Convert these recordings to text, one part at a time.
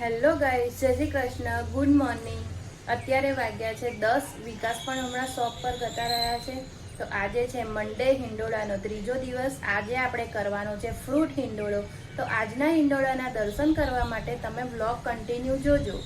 Hello guys, જય Shri Krishna, good morning. અત્યારે વાગ્યા છે 10। વિકાસ પણ હમણાં શોપ પર જતા રહ્યા છે। તો આજે છે મંડે, હિંડોળાનો ત્રીજો દિવસ। આજે આપણે કરવાનો છે ફ્રૂટ હિંડોળો। તો આજના હિંડોળાના દર્શન કરવા માટે તમે વ્લોગ કન્ટિન્યુ જોજો।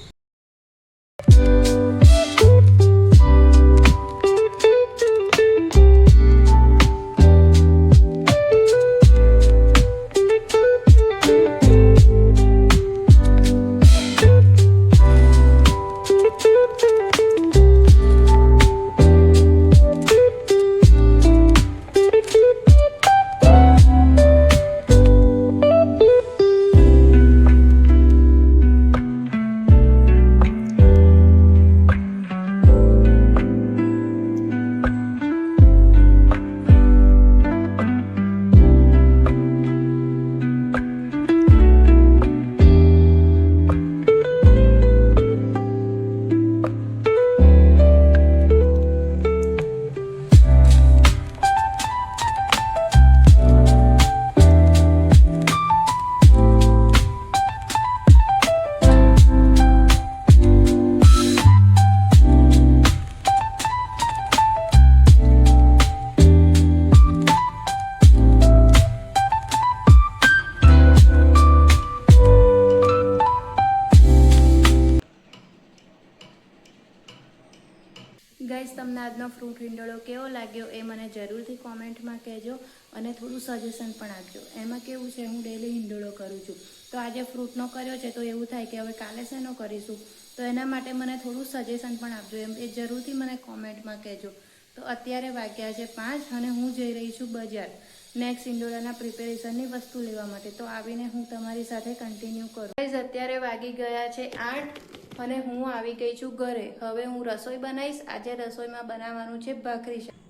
ગાઈસ, તમને આજનો ફ્રૂટ હિંડોળો કેવો લાગ્યો એ મને જરૂરથી કોમેન્ટમાં કહેજો અને થોડું સજેશન પણ આપજો। એમાં કેવું છે, હું ડેલી હિંડોળો કરું છું, તો આજે ફ્રૂટનો કર્યો છે તો એવું થાય કે હવે કાલે શેનો કરીશું, તો એના માટે મને થોડું સજેશન પણ આપજો, એમ એ જરૂરથી મને કોમેન્ટમાં કહેજો। તો અત્યારે વાગ્યા છે 5 અને હું જઈ રહી છું બજાર નેક્સ્ટ હિંડોળાના પ્રિપેરેશનની વસ્તુ લેવા માટે। તો આવીને હું તમારી સાથે કન્ટિન્યુ કરું। ગાઈસ, અત્યારે વાગી ગયા છે 8 અને હું આવી ગઈ છું ઘરે। હવે હું રસોઈ બનાવીશ। આજે રસોઈમાં બનાવવાનું છે ભાખરી શાક।